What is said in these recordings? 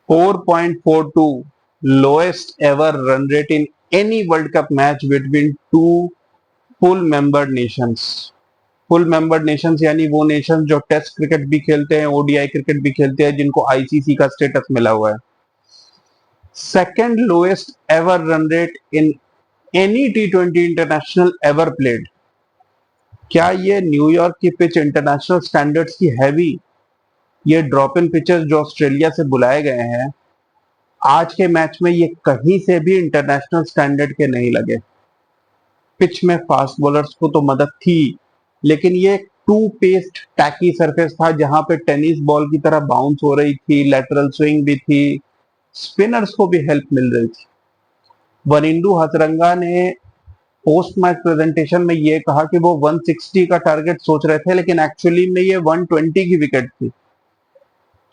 4.42 lowest ever run rate in any World Cup match between two full member nations. Full member Nations यानी वो nation जो test cricket भी खेलते हैं, ODI cricket भी खेलते हैं, जिनको आईसीसी का स्टेटस मिला हुआ है. Second lowest ever run rate in any T20 international ever played. क्या ये न्यूयॉर्क की पिच इंटरनेशनल स्टैंडर्ड्स की है भी? ये ड्रॉप इन पिचेस जो ऑस्ट्रेलिया से बुलाए गए हैं आज के मैच में, ये कहीं से भी इंटरनेशनल स्टैंडर्ड के नहीं लगे. पिच में फास्ट बॉलर्स को तो मदद थी, लेकिन ये टू पेस्ड टैकी सरफेस था जहां पे टेनिस बॉल की तरह बाउंस हो रही थी, लेटरल स्विंग भी थी, स्पिनर्स को भी हेल्प मिल रही थी. वनिंदु हसरंगा ने पोस्ट मैच प्रेजेंटेशन में ये कहा कि वो 160 का टारगेट सोच रहे थे, लेकिन एक्चुअली में ये 120 की विकेट थी.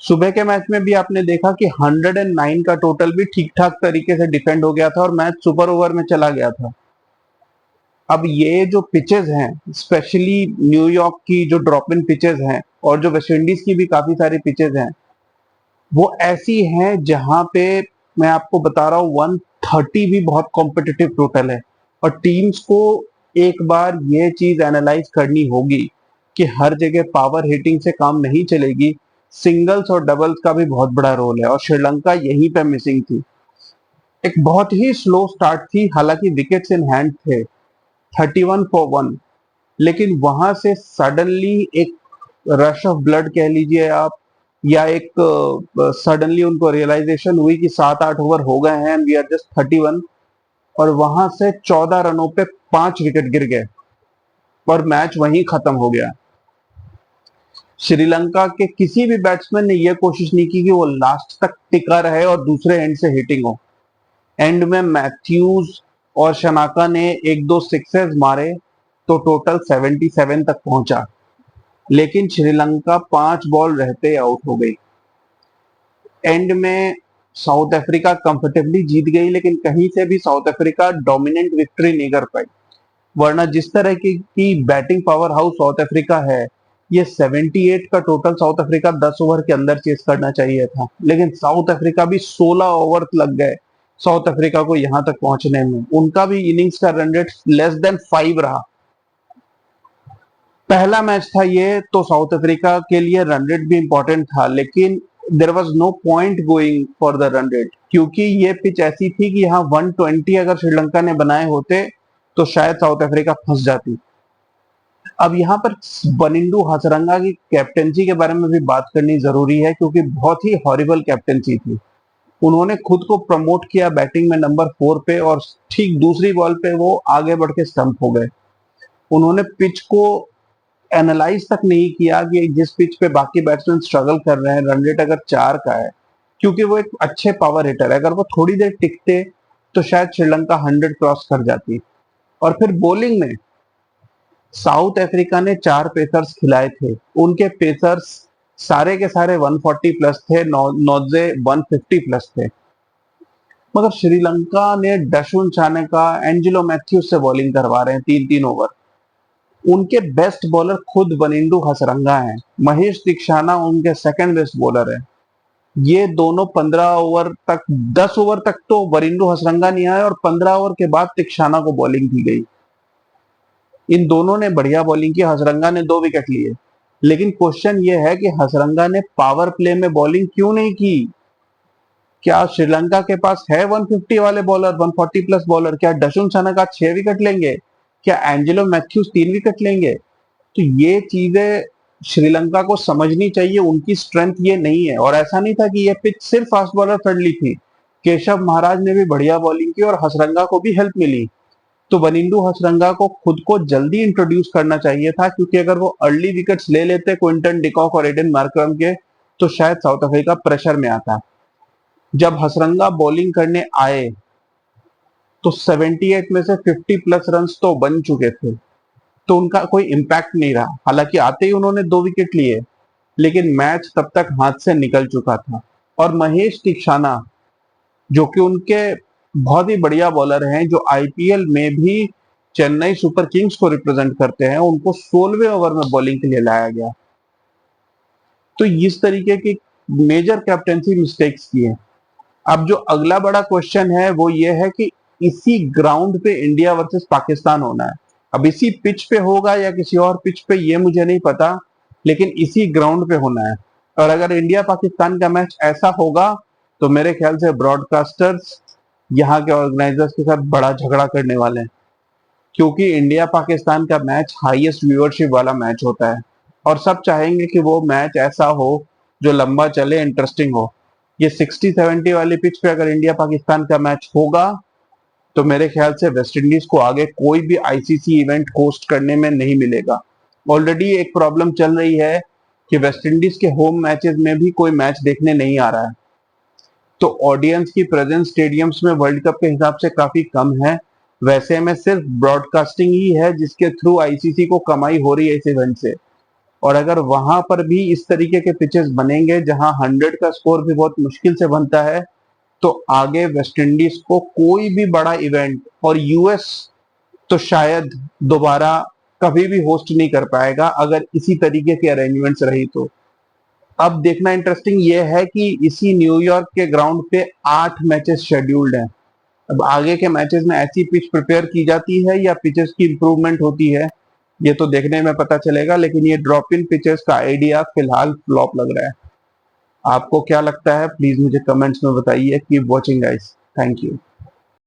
सुबह के मैच में भी आपने देखा कि 109 का टोटल भी ठीक ठाक तरीके से डिफेंड हो गया था और मैच सुपर ओवर में चला गया था. अब ये जो पिचेस हैं, स्पेशली न्यूयॉर्क की जो ड्रॉप इन पिचेस हैं और जो वेस्ट इंडीज की भी काफी सारी पिचेस हैं, वो ऐसी हैं जहां पे मैं आपको बता रहा हूँ 130 भी बहुत कॉम्पिटिटिव टोटल है. और टीम्स को एक बार ये चीज एनालाइज करनी होगी कि हर जगह पावर हिटिंग से काम नहीं चलेगी, सिंगल्स और डबल्स का भी बहुत बड़ा रोल है, और श्रीलंका यहीं पे मिसिंग थी. एक बहुत ही स्लो स्टार्ट थी, हालांकि विकेट्स इन हैंड थे 31 for 1, लेकिन वहां से सडनली एक रश ऑफ ब्लड कह लीजिए आप, या एक सडनली उनको रियलाइजेशन हुई कि 7-8 ओवर हो गए हैं, वी आर जस्ट 31, और वहां से 14 रनों पे 5 विकेट गिर गए और मैच वहीं खत्म हो गया. श्रीलंका के किसी भी बैट्समैन ने यह कोशिश नहीं की कि वो लास्ट तक टिका रहे और दूसरे एंड से हिटिंग हो. एंड में मैथ्यूज और शनाका ने एक दो सिक्सेस मारे तो टोटल 77 तक पहुंचा, लेकिन श्रीलंका 5 बॉल रहते आउट हो गई. एंड में साउथ अफ्रीका कंफर्टेबली जीत गई, लेकिन कहीं से भी साउथ अफ्रीका डोमिनेंट विक्ट्री नहीं कर पाई. वरना जिस तरह की batting power house south Africa है, ये 78 का टोटल साउथ अफ्रीका 10 ओवर के अंदर चेस करना चाहिए था, लेकिन साउथ अफ्रीका भी 16 ओवर लग गए साउथ अफ्रीका को यहां तक पहुंचने में. उनका भी इनिंग्स का रन रेट लेस देन 5 रहा. पहला मैच था ये, तो साउथ अफ्रीका के लिए रन रेट भी इंपॉर्टेंट था, लेकिन there was no point going for the run rate, क्योंकि ये पिच ऐसी थी कि यहाँ 120 अगर श्रीलंका ने बनाए होते तो शायद साउथ अफ्रीका फंस जाती. अब यहाँ पर वनिंदु हसरंगा की कैप्टेंसी के बारे में भी बात करनी जरूरी है, क्योंकि बहुत ही हॉरिबल कैप्टेंसी थी. उन्होंने खुद को प्रमोट किया बैटिंग में नंबर 4 पे, और ठीक दूसरी बॉल पे वो आगे बढ़ के स्टंप हो गए. उन्होंने पिच को एनालाइज तक नहीं किया कि जिस पिच पे बाकी बैट्समैन स्ट्रगल कर रहे हैं, रन रेट अगर 4 का है, क्योंकि वो एक अच्छे पावर हिटर है, अगर वो थोड़ी देर टिकते तो शायद श्रीलंका 100 क्रॉस कर जाती. और फिर बॉलिंग में साउथ अफ्रीका ने 4 पेसर्स खिलाए थे. उनके पेसर्स सारे के सारे 140 प्लस थे, नौजे 150 प्लस थे. मगर श्रीलंका ने डशुन चानेका, एंजेलो मैथ्यूज से बॉलिंग करवा रहे हैं 3-3 ओवर. उनके बेस्ट बॉलर खुद वनिंदु हसरंगा हैं. महेश दीक्षाना उनके सेकंड बेस्ट बॉलर है. ये दोनों 15 ओवर तक, 10 ओवर तक तो वनिंदु हसरंगा नहीं आए, और 15 ओवर के बाद दीक्षाना को बॉलिंग की गई. इन दोनों ने बढ़िया बॉलिंग की. हसरंगा ने 2 विकेट लिए, लेकिन क्वेश्चन ये है कि हसरंगा ने पावर प्ले में बॉलिंग क्यों नहीं की? क्या श्रीलंका के पास है 150 वाले बॉलर, 140 प्लस बॉलर? क्या डशुन चानेका 6 विकेट लेंगे? क्या एंजेलो मैथ्यूज 3 विकेट लेंगे? तो ये चीजें श्रीलंका को समझनी चाहिए. उनकी स्ट्रेंथ ये नहीं है. और ऐसा नहीं था कि ये पिच सिर्फ फास्ट बॉलर फ्रेंडली थी. केशव महाराज ने भी बढ़िया बॉलिंग की और हसरंगा को भी हेल्प मिली. तो वनिंदु हसरंगा को खुद को जल्दी इंट्रोड्यूस करना चाहिए था, क्योंकि अगर वो अर्ली विकेट्स ले लेते क्विंटन डिकॉक और एडन मार्करम के, तो शायद साउथ अफ्रीका प्रेशर में आता. जब हसरंगा बॉलिंग करने आए तो 78 में से 50 प्लस रन्स तो बन चुके थे, तो उनका कोई इम्पैक्ट नहीं रहा. हालांकि आते ही उन्होंने 2 विकेट लिए, लेकिन मैच तब तक हाथ से निकल चुका था. और महेश दीक्षाना, जो कि उनके बहुत ही बढ़िया बॉलर हैं, जो आईपीएल में भी चेन्नई सुपर किंग्स को रिप्रेजेंट करते हैं, उनको 16वें ओवर में बॉलिंग के लिए लाया गया. तो इस तरीके की मेजर कैप्टेंसी मिस्टेक्स किए। अब जो अगला बड़ा क्वेश्चन है वो ये है कि इसी ग्राउंड पे इंडिया वर्सेस पाकिस्तान होना है। अब इसी पिच पे होगा या किसी और पिच पे ये मुझे नहीं पता, लेकिन इसी ग्राउंड पे होना है। और अगर इंडिया पाकिस्तान का मैच ऐसा होगा तो मेरे ख्याल से ब्रॉडकास्टर्स यहाँ के ऑर्गेनाइजर्स के साथ बड़ा झगड़ा करने वाले हैं, क्योंकि इंडिया पाकिस्तान का मैच हाईएस्ट व्यूअरशिप वाला मैच होता है और सब चाहेंगे कि वो मैच ऐसा हो जो लंबा चले, इंटरेस्टिंग हो। ये 60-70 वाली पिच पे अगर इंडिया पाकिस्तान का मैच होगा तो मेरे ख्याल से वेस्ट इंडीज को आगे कोई भी आईसीसी इवेंट होस्ट करने में नहीं मिलेगा। ऑलरेडी एक प्रॉब्लम चल रही है कि वेस्ट इंडीज के होम मैचेस में भी कोई मैच देखने नहीं आ रहा है, तो ऑडियंस की प्रेजेंस स्टेडियम्स में वर्ल्ड कप के हिसाब से काफी कम है। वैसे में सिर्फ ब्रॉडकास्टिंग ही है जिसके थ्रू आईसीसी को कमाई हो रही है इस इवेंट से। और अगर वहां पर भी इस तरीके के पिचेस बनेंगे जहां 100 का स्कोर भी बहुत मुश्किल से बनता है, तो आगे वेस्ट इंडीज को कोई भी बड़ा इवेंट, और यूएस तो शायद दोबारा कभी भी होस्ट नहीं कर पाएगा अगर इसी तरीके के अरेंजमेंट्स रही तो। अब देखना इंटरेस्टिंग ये है कि इसी न्यूयॉर्क के ग्राउंड पे 8 मैचेस शेड्यूल्ड हैं। अब आगे के मैचेस में ऐसी पिच प्रिपेयर की जाती है या पिचेस की इंप्रूवमेंट होती है, ये तो देखने में पता चलेगा, लेकिन ये ड्रॉप इन पिचेस का आइडिया फिलहाल फ्लॉप लग रहा है। आपको क्या लगता है प्लीज मुझे कमेंट्स में बताइए। Keep watching guys, thank you.